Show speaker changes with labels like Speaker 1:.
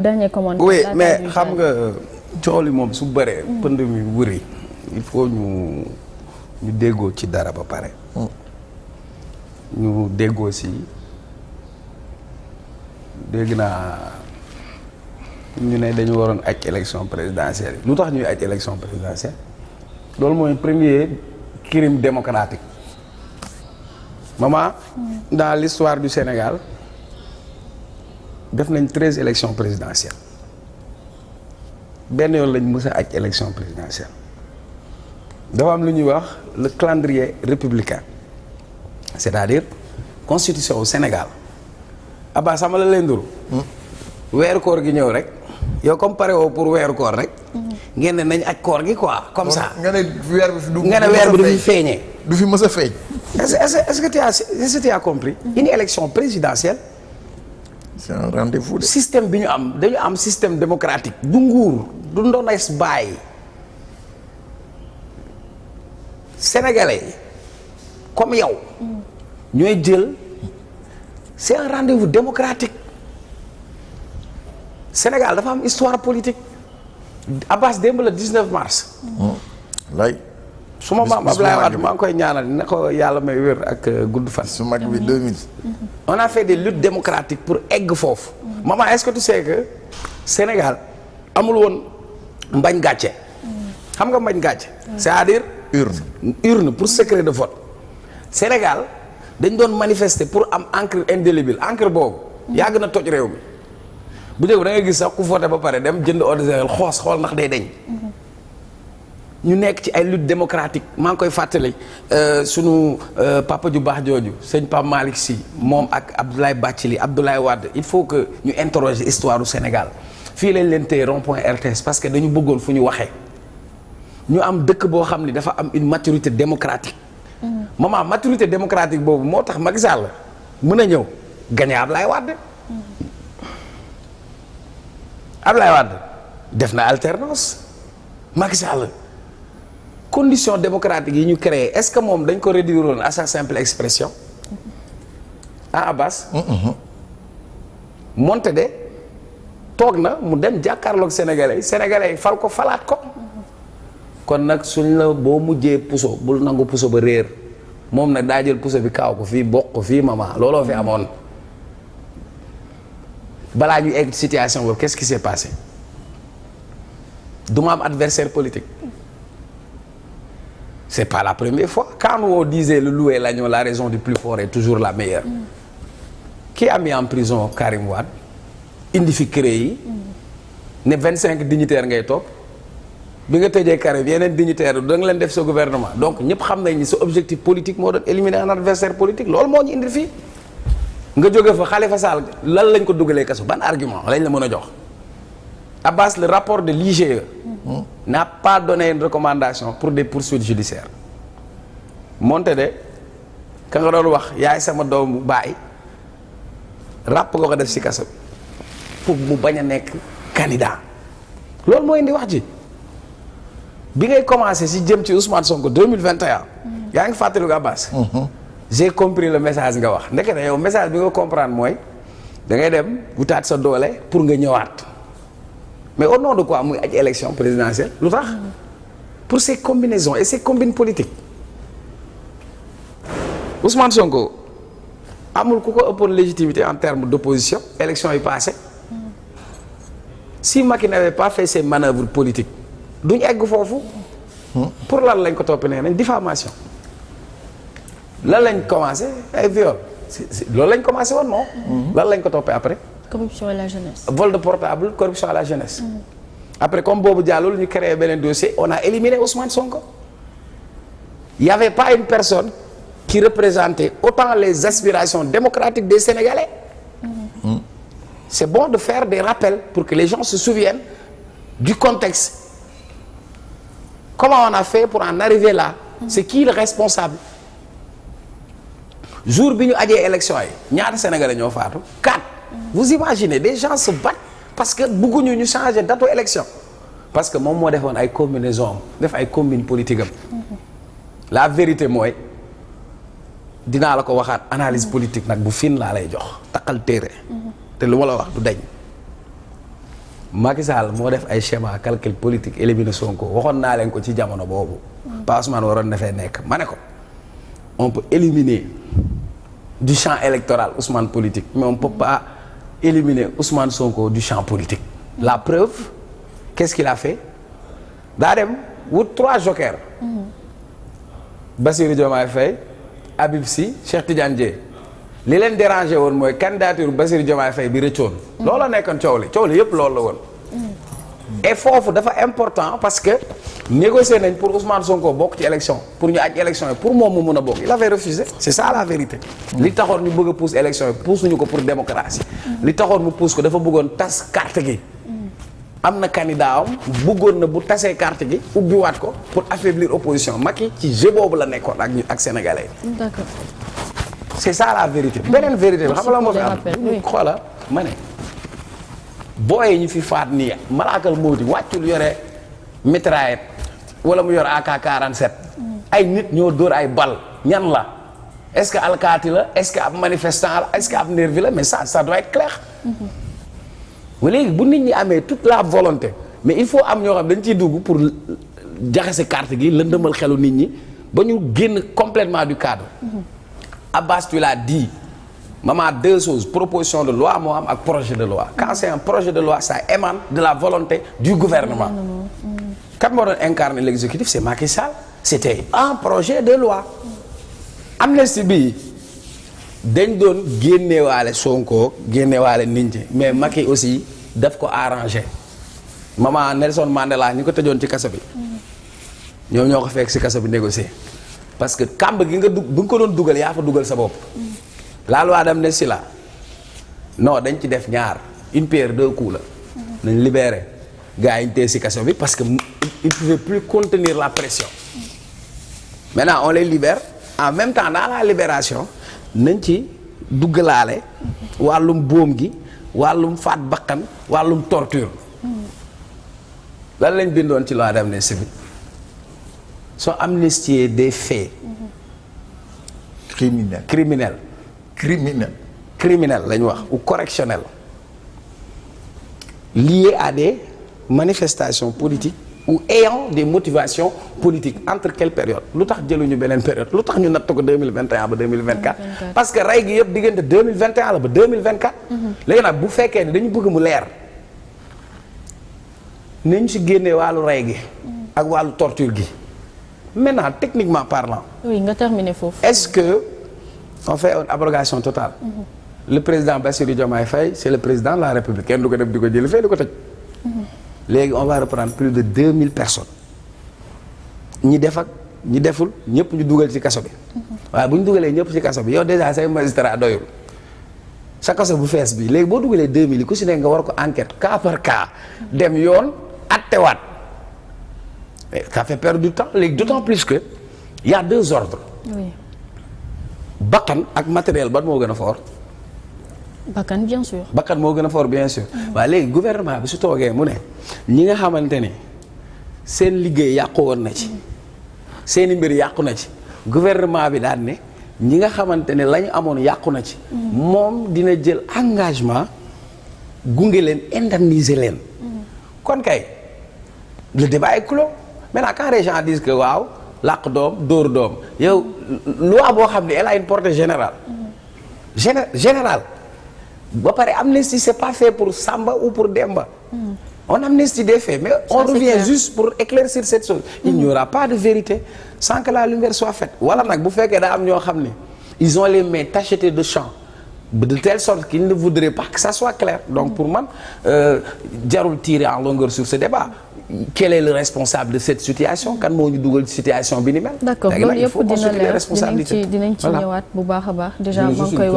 Speaker 1: dernier commentaire.
Speaker 2: Oui, mais xam nga coow li moom su bëree. pënd mi wëri il faut ñu déggoo ci dara ba pare. ñu déggoo si dégg naa ñu ne dañu waroon aj élection présidentielle lu tax ñuy aj élection présidentielle loolu mooy premier crime démocratique maman dans l'histoire du Sénégal def nañ 13 élections présidentielles benn yoon lañ mës a aj élection présidentielle dafa am lu ñuy wax le calendrier républicain c'est-à-dire constitution au Sénégal Abba sama la leen duru weeru koor gi ñëw rek yow comme pare woo pour weeru koor rek ngeen ne nañ aj koor gi quoi comme ça
Speaker 3: nga ne weer bi fi du
Speaker 2: nga ne weer bi du fi feeñee
Speaker 3: du fi mës a feeñ.
Speaker 2: est-ce que tu as compris une élection présidentielle
Speaker 3: c'est un rendez-vous de.
Speaker 2: système bi ñu am dañu am système démocratique du nguur du ndones bàyyi sénégalais comme yow ñooy jël c'est un rendez-vous démocratique Sénégal dafa am histoire politique Abbas démb le 19 mars.
Speaker 3: lay.
Speaker 2: su ma maam Ablaye Wade maa ngi koy ñaanal na ko yàlla may wér ak gudd fan.
Speaker 3: su mag bi 2000.
Speaker 2: on a fait des luttes démocratiques pour egg foofu. maman est-ce que tu sais que Sénégal amul woon mbañ gàcce. xam nga mbañ gàcce. c'est-à-dire. urne pour secret de vote. Sénégal dañ doon manifester pour am encre indélébile encre boobu. yàgg na toj réew mi. bu njëkk da ngay gis sax ku voté ba pare dem jënd eau de Javel xool ndax day deñ ñu nekk ci ay lutte démocratique maa ngi koy fàttali sunu papa ju baax jooju sëñ Pape Malick Sy moom ak Abdoulaye Bathily Abdoulaye Wade il faut que ñu interroger histoire du Sénégal fii lañ leen téye rond point RTS parce que dañu bëggoon fu ñu waxee ñu am dëkk boo xam ni dafa am une maturité démocratique maman maturité démocratique boobu moo tax Macky Sall mën a ñëw gagné Abdoulaye Wade Abdoulaye Wade def na alternance Macky Sall conditions démocratiques yi ñu créé est-ce que moom dañ ko réduire woon à sa simple expression ah Abbas moonte de toog na mu dem jàkkaarloog sénégalais yi fal ko falaat ko kon nag suñ la boo mujjee puso bul nangu puso ba réer moom nag daa jël puso bi kaaw ko fii bokk ko fii maman looloo fi amoon balaa ñu egg situation boobu qu'est-ce qui s'est passé du ma am adversaire politique c'est pas la première fois quand on disait le loup et l'agneau la raison du plus fort est toujours la meilleure qui a mis en prison Karim Wade indi fi CREI yi ne 25 dignitaires ngay topp bi nga tëjee Karim yeneen dignitaires da nga leen def sa gouvernement donc ñëpp xam nañ ni sa objectif politique moo doon éliminer un adversaire politique loolu moo ñu indi fii nga jóge fa Khalifa Sall lan lañ ko dugalee kaso ban argument lañ la mën a jox Abbas le rapport de l'IGE n'a pas donné une recommandation pour des poursuites judiciaires moonte de ka nga doon wax yaay sama doomu baay ràpp nga ko def ci kaso pour mu bañ a nekk candidat loolu moo indi wax ji bi ngay commencé ci jëm ci Ousmane Sonko 2021 yaa ngi fàttali ko Abbas j'ai compris le message nga wax ndekete yow message bi nga comprendre mooy da ngay dem wutaat sa doole pour nga ñëwaat mais au nom de quoi muy aj élection présidentielle lu tax pour ces combinaisons et ces combines politiques Ousmane Sonko amul ku ko ëppoon légitimité en termes d'opposition élection yi passé si Macky n'avait pas fait ses manœuvres politiques duñ egg foofu pour lan lañ ko toppee nee nañ diffamation lan lañ commencé ay viol loolu lañ commencé woon non lan lañ ko toppee après
Speaker 1: corruption à la jeunesse.
Speaker 2: vol de portable corruption à la jeunesse. Après comme boobu jàllul ñu créé beneen dossier on a éliminé Ousmane Sonko. Il y avait pas une personne qui représentait autant les aspirations démocratiques des Sénégalais. C'est bon de faire des rappels pour que les gens se souviennent du contexte. Comment on a fait pour en arriver là? C'est qui le responsable? Jour bi ñu ajee élection yi ñaata Sénégalais ñoo faatu 4. Vous imaginez des gens se battent parce que bëgguñu ñu changer date élection parce que moom moo defoon ay combinaison def ay combine politique am la vérité mooy dinaa la ko waxaat analyse politique nag bu fin laa lay jox takkal téere te lu ma la wax du dañ Macky Sall moo def ay schéma calcul politique éliminer Sonko waxoon naa leen ko ci jamono boobu. Pa Ousmane waroon dafay nekk ma ne ko on peut éliminer du champ électoral Ousmane politique mais on peut pas éliminer Ousmane Sonko du champ politique. La preuve qu'est-ce qu'il a fait daa dem wut 3 jokers. Bassirou Diomaye Faye Habib Sy Cheikh Tidiane Dièye li leen dérangé woon mooy candidature Bassirou Diomaye Faye bi rëccoon. looloo nekkoon coow li yëpp loolu la woon. et foofu dafa important parce que négocier nañ pour Ousmane Sonko bokk ci élection pour ñu aj élection yi pour moom mu mun a bokk il avait refusé c'est ça la vérité. li taxoon ñu bëgg a pousse élection yi pousse ñu ko pour démocratie. li taxoon mu pousse ko dafa bëggoon tas carte gi. am na candidat am bëggoon na bu tasee carte gi ubbiwaat ko pour affaiblir opposition Macky ci jeu boobu la nekkoon ak sénégalais yi.
Speaker 1: D'accord.
Speaker 2: c'est ça la vérité. beneen vérité bi xam nga la moo fi am xoola ma ne booyee ñu fi faat nii malaakal mawti wàccul yore mitraillette wala mu yor AK-47 ay nit ñoo dóor ay bal ñan la est-ce que alkaati la est-ce que ab manifestant la est-ce que ab nervi la mais ça doit être clair. mais léegi bu nit ñi amee toute la volonté mais il faut am ñoo xam dañ ciy dugg pour jaxase carte gi lëndëmal xelu nit ñi ba ñu génn complètement du cadre. Abbas tu l'as dit maman 2 choses proposition de loi moo am ak projet de loi quand c'est un projet de loi ça émane de la volonté du gouvernement. Kan moo doon incarner l'exécutif c'est Macky Sall c'était un projet de loi. amnistie bi dañ doon génnewaale Sonko génnewaale nit ñi mais Macky aussi daf ko arrangé maman Nelson Mandela ñi ko tëjoon ci kaso bi ñoom ñoo ko fekk ci kaso bi négocier parce que kàmb gi nga bu nga ko doon dugal yaa fa dugal sa bopp. la loi d'amnistie la non dañ ci def ñaar une pierre 2 coups la. nañ libéré gars yi ñu téye ci kaso bi parce que il pouvait plus contenir la pression. maintenant on les libère en même temps dans la libération. nañ ci duggalaale wàllum boom gi wàllum faat bakkan wàllum torture lan lañ bindoon ci loi d'amnistie bi soo amnistier des faits criminels lañ wax ou correctionnels liés à des manifestations politiques ou ayant des motivations politiques entre quelle période lu tax jëluñu beneen période lu tax ñu natt ko 2021 ba 2024 parce que rey gi yëpp diggante 2021 la ba 2024 léegi nag bu fekkee ne dañu bëgg mu leer nañ ci génnee wàllu rey gi ak wàllu torture gi maintenant techniquement parlant
Speaker 1: oui nga terminer foofu
Speaker 2: est-ce que on fait une abrogation totale le président Bassirou Diomaye Faye c'est le président de la République kenn du ko def di ko jëli fee di ko tëj léegi on va reprendre plus de 2000 personnes ñi def ak ñi deful ñëpp ñu dugal ci kaso bi waaye bu ñu dugalee ñëpp ci kaso bi yow déjà say magistrat doyul sa kaso bu fees bi léegi boo dugalee 2000 yi ku si nekk nga war ko enquête cas par cas dem yoon attewaat ça fait perdre du temps léegi d'autant plus que y a 2 ordres.
Speaker 1: oui.
Speaker 2: bakkan ak matériel ban moo gën a fort.
Speaker 1: bakkan bien sûr.
Speaker 2: bakkan moo gën a fort bien sûr. waaye léegi gouvernement bi su toogee mu ne ñi nga xamante ne seen liggéey yàqu woon na ci. seeni mbir yàqu na ci. gouvernement bi daan ne ñi nga xamante ne la ñu amoon yàqu na ci. moom dina jël engagement gunge leen indemniser leen. kon kay le débat est clos maintenant quand les gens disent que waaw làq doom dóor doom yow loi boo xam ne elle a une portée générale. générale. ba pare amnistie c'est pas fait pour Samba ou pour Demba. On amnistie des faits mais on revient juste pour éclaircir cette chose. Il n'y aura pas de vérité sans que la lumière soit faite. wala nag bu fekkee daa am ñoo xam ne ils ont les mains tachetées de sang de telle sorte qu'ils ne voudraient pas que ça soit clair. Donc pour man jarul tirer en longueur sur ce débat. Quel est le responsable de cette situation kan moo ñu dugal ci situation bi ni mel.
Speaker 1: D'accord loolu yëpp dina leer dinañ ci ñëwaat bu baax a baax déjà maa ngi koy